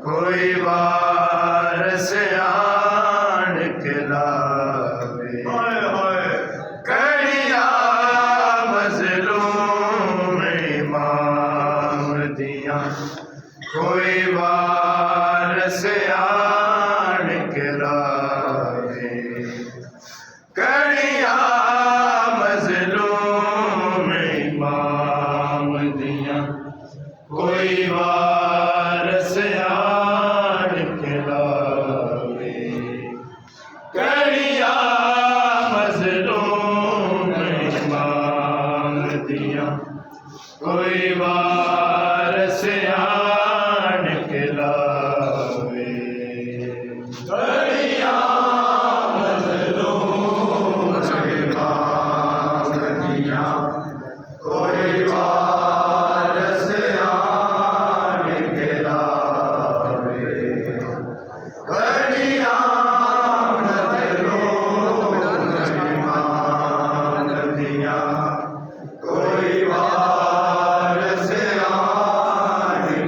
कोई वारस आन के लावे कड़िया मजलूम इमाम दिया कोई वारस आन के लावे कड़िया मजलूम इमाम दिया कोई वारस आन के लावे कड़िया मजलूम इमाम दिया कोई वारस आन के लावे कड़िया मजलूम इमाम दिया कोई वारस आन के लावे कड़िया मजलूम इमाम दिया कोई वारस आन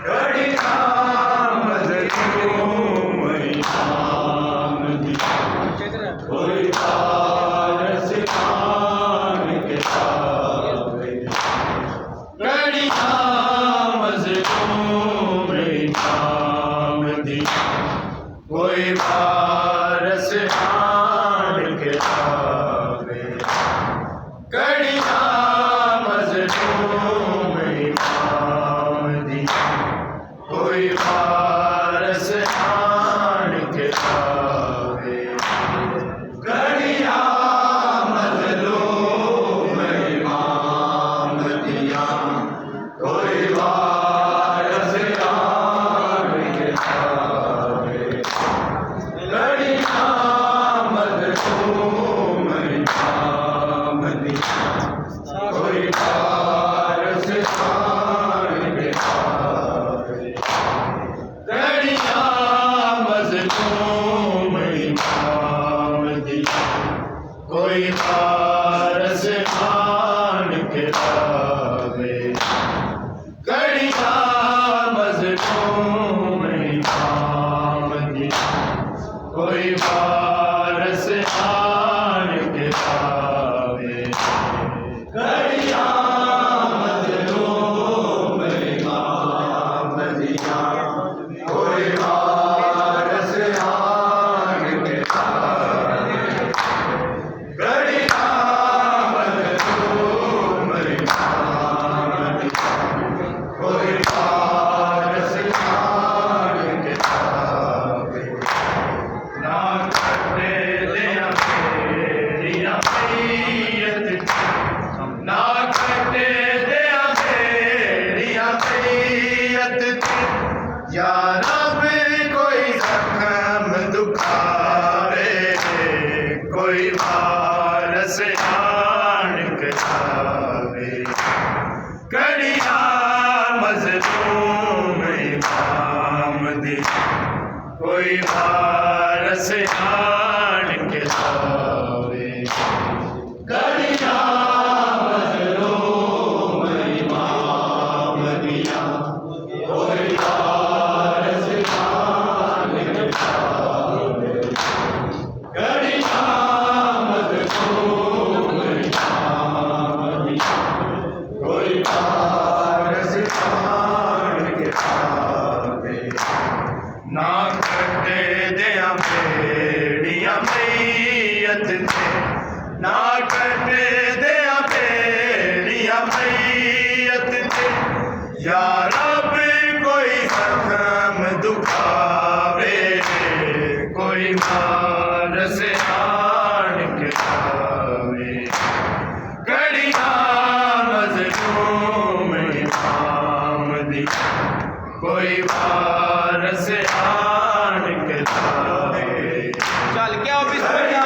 घड़िया मजलूम इमाम दी कोई पारस खान के पावे घड़िया मजलूम इमाम दी कोई पारस खान के पावे घड़िया मजलूम इमाम दी कोई पारस खान के पावे घड़िया मजलूम इमाम दिया कोई पारस खान के पावे घड़िया मजलूम इमाम दिया कोई पारस खान के पावे घड़िया मजलूम इमाम दिया कोई पारस खान के पावे घड़िया मजलूम इमाम दिया कोई पारस खान के पावे घड़िया मजलूम इमाम दिया कोई पारस खान के पावे घड़िया मजलूम इमाम दिया कोई पारस खान के पावे ना करते दिया मेरिया मैयत ना करते दिया मेरिया मैयत या रब कोई जख्म दुखावे कोई पारस खान के पावे घड़िया मजलूम इमाम दी कोई पारस खान के पावे घड़िया मजलूम इमाम दिया कोई पारस खान के पावे घड़िया मजलूम इमाम दिया कोई पारस खान के पावे ना करते दिया मेरिया मैयत थे ना करते दिया मेरिया मैयत थे या रब कोई जख्म दुखावे कोई पारस खान के पावे घड़िया मजलूम इमाम दी कोई पारस खान के पावे चल क्या ऑफिस बढ़िया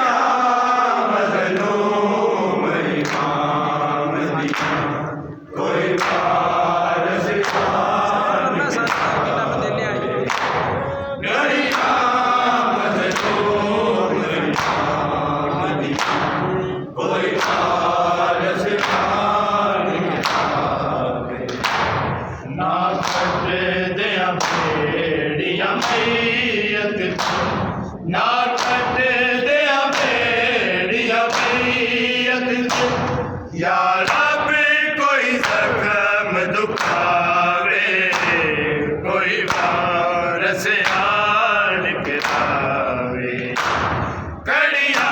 मजलूम इमाम दिया कोई पारस खान के घड़िया मजलूम इमाम दिया कोई पारस खान के पावे ना करते दिया मेरिया मैयत ना करते दिया मेरिया मैयत या रब कोई जख्म दुखावे कोई पारस खान के पावे घड़िया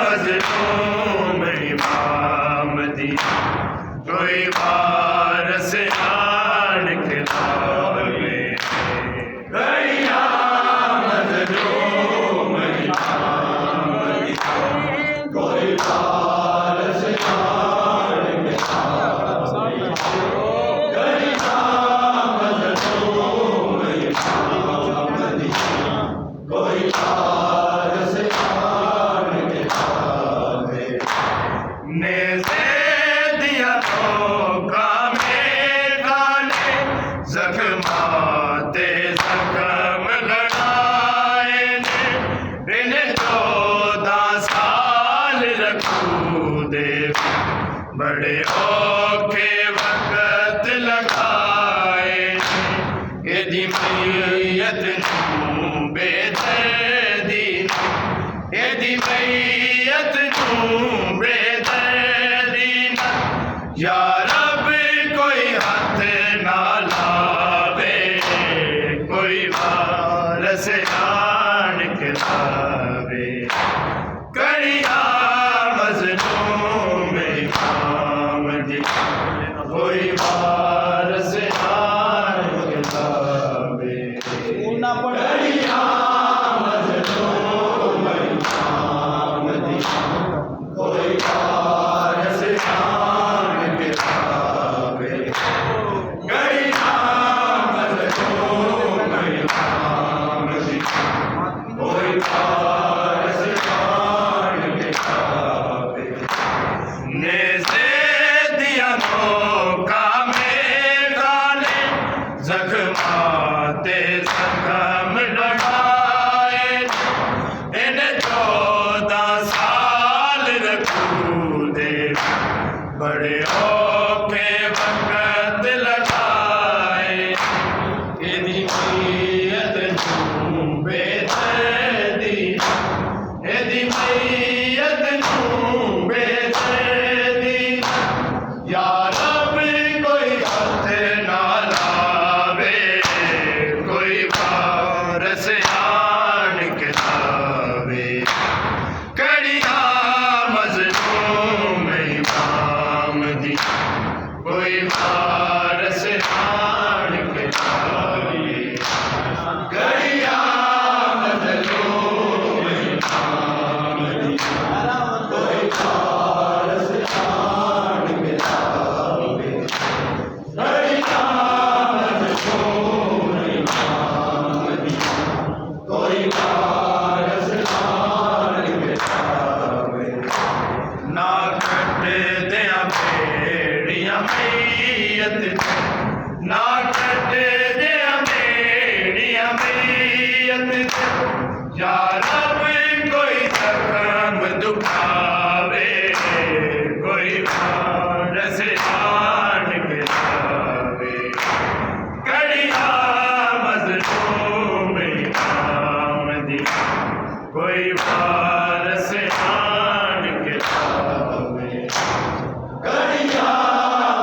मजलूम इमाम दी कोई पारस खान के पावे घड़िया मजलूम इमाम एदी मैयत नूं बेदर्दी एदी मैयत नूं बेदर्दी या रब कोई हाथ ना लावे कोई वारस आन के लावे कड़िया मजनूं में काम दी कोई वारस आन के लावे ना पड़ कड़िया मजनूं में काम दी कोई वारस आन के लावे कड़िया मजनूं में काम दी कोई वारस आन के लावे नेज़े दिया नौका में गाले जख्माते जख्म लड़ाए इन 14 साल रखू दे बड़े औखे वक्त लगाए एदी मैयत नूं बेदर्दी एदी मैयत नूं बेदर्दी या रब कोई हाथ ना लावे कोई वारस आन के लावे कड़िया मजनूं में इमाम दी कोई वारस आन के लावे कड़िया मजनूं में इमाम दी कोई वारस आन के लावे कड़िया मजनूं में इमाम दी कोई वारस आन के लावे ना कट दिया भेड़िया मैयत ना कट दिया भेड़िया मैयत या रब कोई जख्म दुखावे कोई वारस आन के लावे कड़िया मजनूं में काम दी कोई वारस आन के लावे कड़िया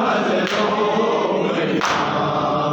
मजनूं में काम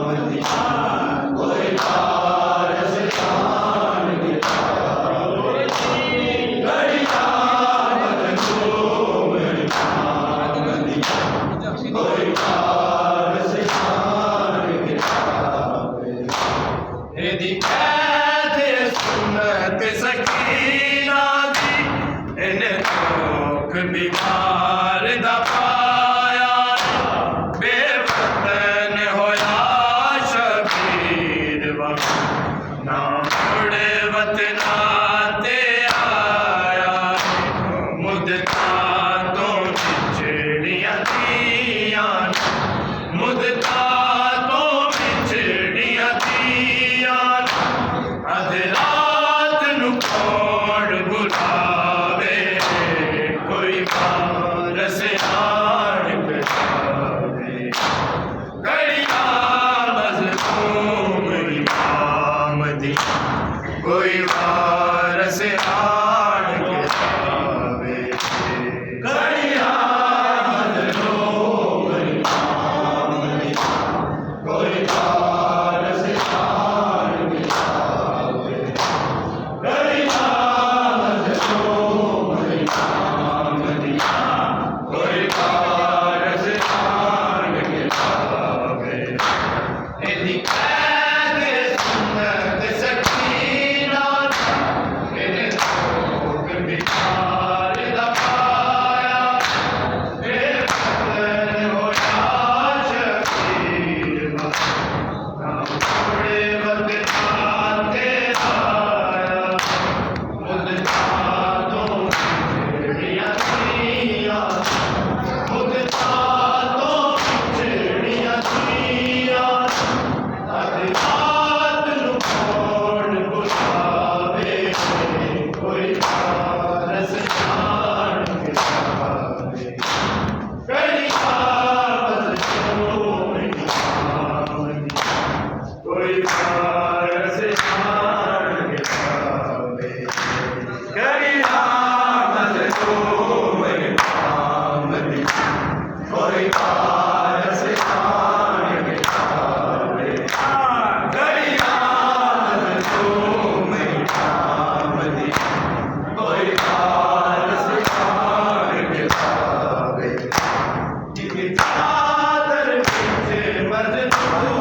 प्रभु